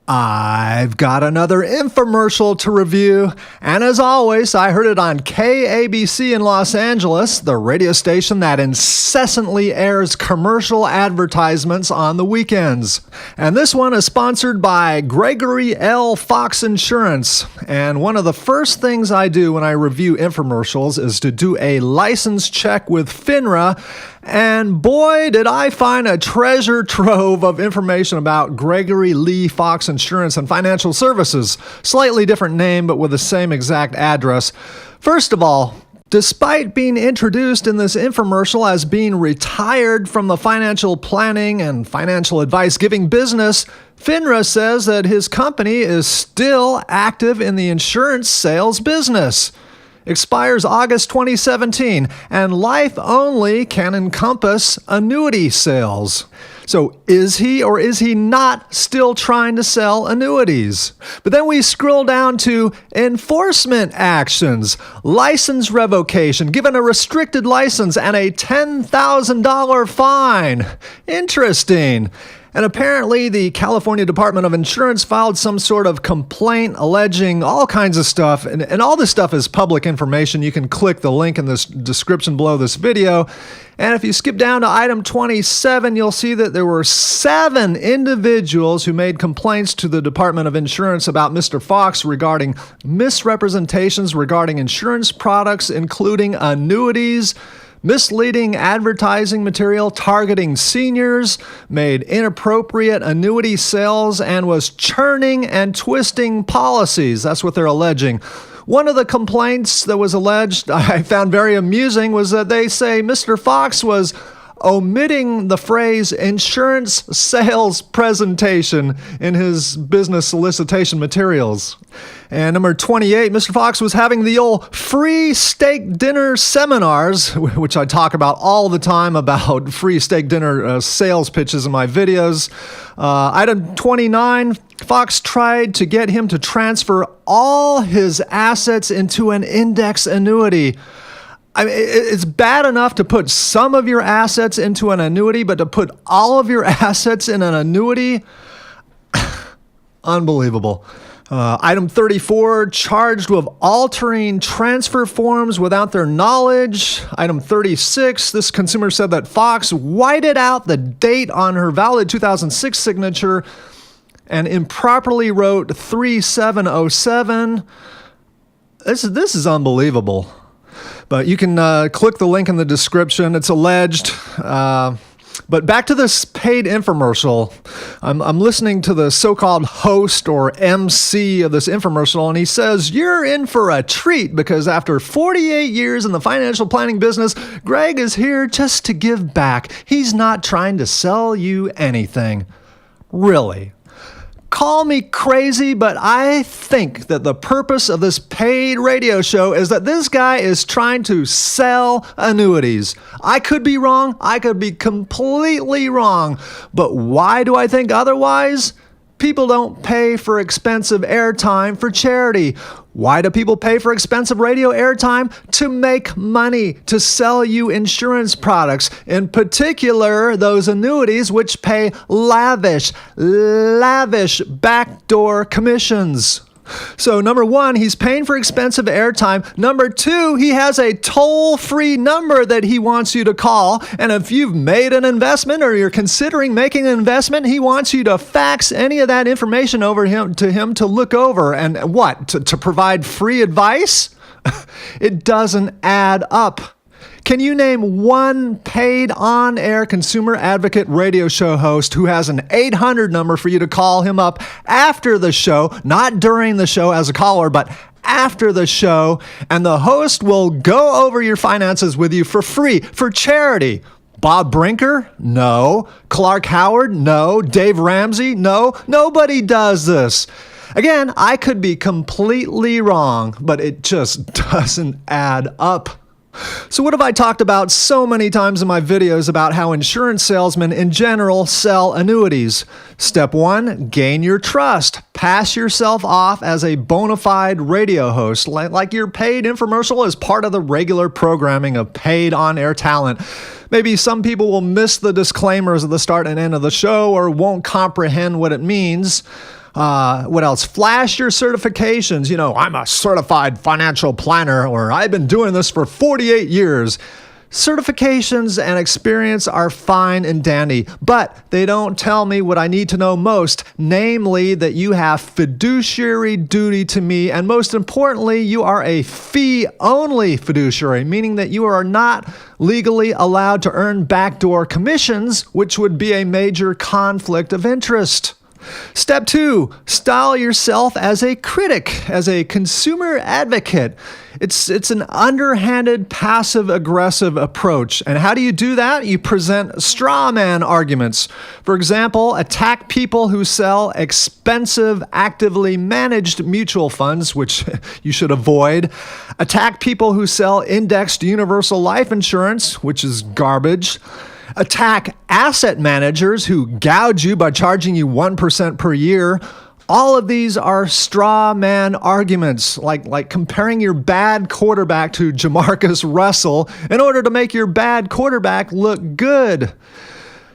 I've got another infomercial to review, and as always, I heard it on KABC in Los Angeles, the radio station that incessantly airs commercial advertisements on the weekends. And this one is sponsored by Gregory L. Fox Insurance. And one of the first things I do when I review infomercials is to do a license check with FINRA. And boy, did I find a treasure trove of information about Gregory Lee Fox Insurance and Financial Services. Slightly different name, but with the same exact address. First of all, despite being introduced in this infomercial as being retired from the financial planning and financial advice giving business, FINRA says that his company is still active in the insurance sales business. Expires August 2017, and life only can encompass annuity sales. So is he or is he not still trying to sell annuities? But then we scroll down to enforcement actions, license revocation, given a restricted license and a $10,000 fine. Interesting. And apparently the California Department of Insurance filed some sort of complaint alleging all kinds of stuff. And all this stuff is public information. You can click the link in the description below this video. And if you skip down to item 27, you'll see that there were 7 individuals who made complaints to the Department of Insurance about Mr. Fox regarding misrepresentations regarding insurance products, including annuities, misleading advertising material targeting seniors, made inappropriate annuity sales, and was churning and twisting policies. That's what they're alleging. One of the complaints that was alleged, I found very amusing, was that they say Mr. Fox was omitting the phrase insurance sales presentation in his business solicitation materials. And number 28, Mr. Fox was having the old free steak dinner seminars, which I talk about all the time about free steak dinner sales pitches in my videos. Item 29, Fox tried to get him to transfer all his assets into an index annuity. I mean, it's bad enough to put some of your assets into an annuity, but to put all of your assets in an annuity? Unbelievable. Item 34, charged with altering transfer forms without their knowledge. Item 36, this consumer said that Fox whited out the date on her valid 2006 signature and improperly wrote 3707. This is unbelievable. But you can click the link in the description. It's alleged. But back to this paid infomercial. I'm listening to the so-called host or MC of this infomercial, and he says, "You're in for a treat because after 48 years in the financial planning business, Greg is here just to give back. He's not trying to sell you anything." Really? Call me crazy, but I think that the purpose of this paid radio show is that this guy is trying to sell annuities. I could be wrong. I could be completely wrong. But why do I think otherwise? People don't pay for expensive airtime for charity. Why do people pay for expensive radio airtime? To make money, to sell you insurance products, in particular those annuities which pay lavish backdoor commissions. So number 1, he's paying for expensive airtime. Number 2, he has a toll-free number that he wants you to call. And if you've made an investment or you're considering making an investment, he wants you to fax any of that information over to him to look over. And what? To provide free advice? It doesn't add up. Can you name one paid on-air consumer advocate radio show host who has an 800 number for you to call him up after the show, not during the show as a caller, but after the show, and the host will go over your finances with you for free, for charity? Bob Brinker? No. Clark Howard? No. Dave Ramsey? No. Nobody does this. Again, I could be completely wrong, but it just doesn't add up. So what have I talked about so many times in my videos about how insurance salesmen in general sell annuities? Step 1, gain your trust. Pass yourself off as a bona fide radio host, like your paid infomercial is part of the regular programming of paid on-air talent. Maybe some people will miss the disclaimers at the start and end of the show or won't comprehend what it means. What else? Flash your certifications. You know, I'm a certified financial planner, or I've been doing this for 48 years. Certifications and experience are fine and dandy, but they don't tell me what I need to know most, namely that you have fiduciary duty to me, and most importantly, you are a fee-only fiduciary, meaning that you are not legally allowed to earn backdoor commissions, which would be a major conflict of interest. Step 2, style yourself as a critic, as a consumer advocate. It's an underhanded, passive-aggressive approach. And how do you do that? You present straw man arguments. For example, attack people who sell expensive, actively managed mutual funds, which you should avoid. Attack people who sell indexed universal life insurance, which is garbage. Attack asset managers who gouge you by charging you 1% per year. All of these are straw man arguments, like comparing your bad quarterback to Jamarcus Russell in order to make your bad quarterback look good.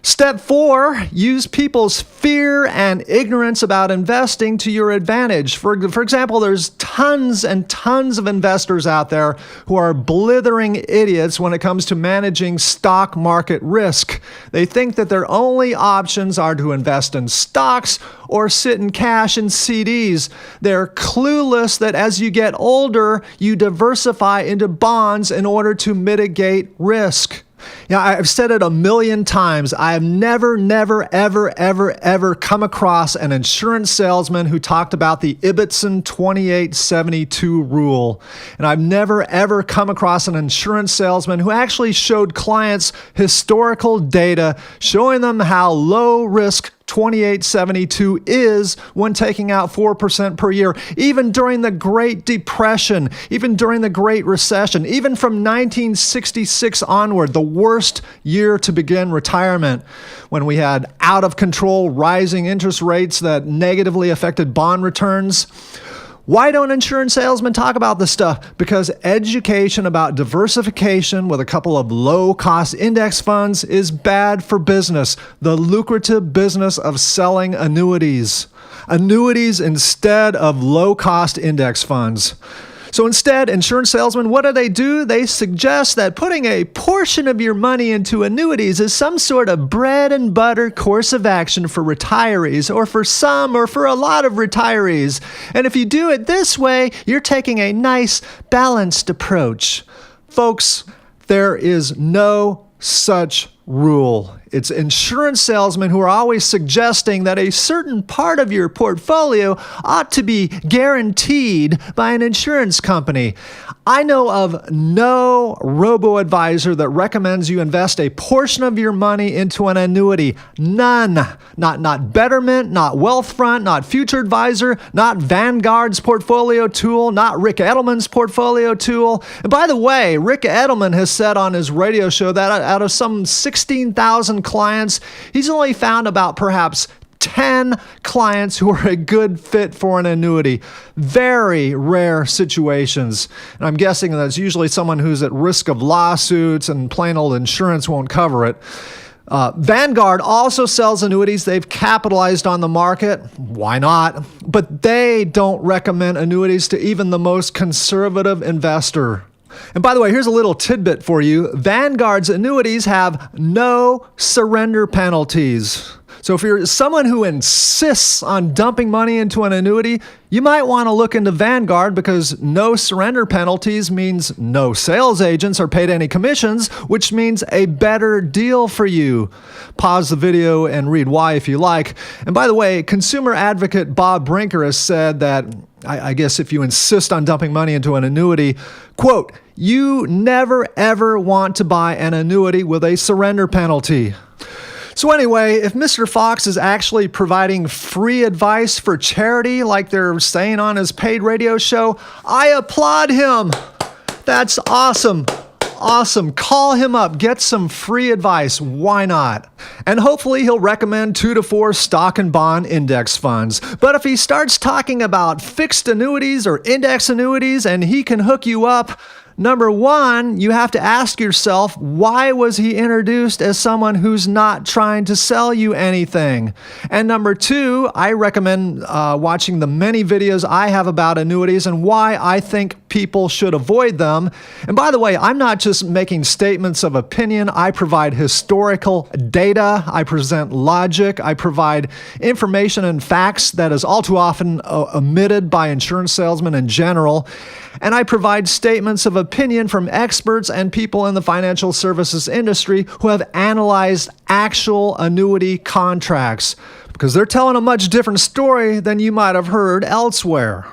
Step 4, use people's fear and ignorance about investing to your advantage. For example, there's tons and tons of investors out there who are blithering idiots when it comes to managing stock market risk. They think that their only options are to invest in stocks or sit in cash and CDs. They're clueless that as you get older, you diversify into bonds in order to mitigate risk. Yeah, I've said it a million times. I have never, ever come across an insurance salesman who talked about the Ibbotson 2872 rule. And I've never, ever come across an insurance salesman who actually showed clients historical data showing them how low risk 2872 is when taking out 4% per year, even during the Great Depression, even during the Great Recession, even from 1966 onward, the worst year to begin retirement, when we had out of control rising interest rates that negatively affected bond returns. Why don't insurance salesmen talk about this stuff? Because education about diversification with a couple of low-cost index funds is bad for business, the lucrative business of selling annuities. Annuities instead of low-cost index funds. So instead, insurance salesmen, what do? They suggest that putting a portion of your money into annuities is some sort of bread and butter course of action for retirees, or for some, or for a lot of retirees. And if you do it this way, you're taking a nice, balanced approach. Folks, there is no such rule. It's insurance salesmen who are always suggesting that a certain part of your portfolio ought to be guaranteed by an insurance company. I know of no robo-advisor that recommends you invest a portion of your money into an annuity. None. Not Betterment, not Wealthfront, not Future Advisor, not Vanguard's portfolio tool, not Rick Edelman's portfolio tool. And by the way, Rick Edelman has said on his radio show that out of some 16,000 clients, he's only found about perhaps 10 clients who are a good fit for an annuity. Very rare situations. And I'm guessing that's usually someone who's at risk of lawsuits and plain old insurance won't cover it. Vanguard also sells annuities. They've capitalized on the market. Why not? But they don't recommend annuities to even the most conservative investor. And by the way, here's a little tidbit for you. Vanguard's annuities have no surrender penalties. So if you're someone who insists on dumping money into an annuity, you might want to look into Vanguard, because no surrender penalties means no sales agents are paid any commissions, which means a better deal for you. Pause the video and read why if you like. And by the way, consumer advocate Bob Brinker has said that, I guess if you insist on dumping money into an annuity, quote, you never ever want to buy an annuity with a surrender penalty. So anyway, if Mr. Fox is actually providing free advice for charity like they're saying on his paid radio show, I applaud him. That's awesome. Awesome. Call him up. Get some free advice. Why not? And hopefully he'll recommend 2 to 4 stock and bond index funds. But if he starts talking about fixed annuities or index annuities and he can hook you up, Number one, you have to ask yourself, why was he introduced as someone who's not trying to sell you anything? And number two, I recommend watching the many videos I have about annuities and why I think people should avoid them. And by the way, I'm not just making statements of opinion. I provide historical data. I present logic. I provide information and facts that is all too often omitted by insurance salesmen in general. And I provide statements of opinion from experts and people in the financial services industry who have analyzed actual annuity contracts, because they're telling a much different story than you might have heard elsewhere.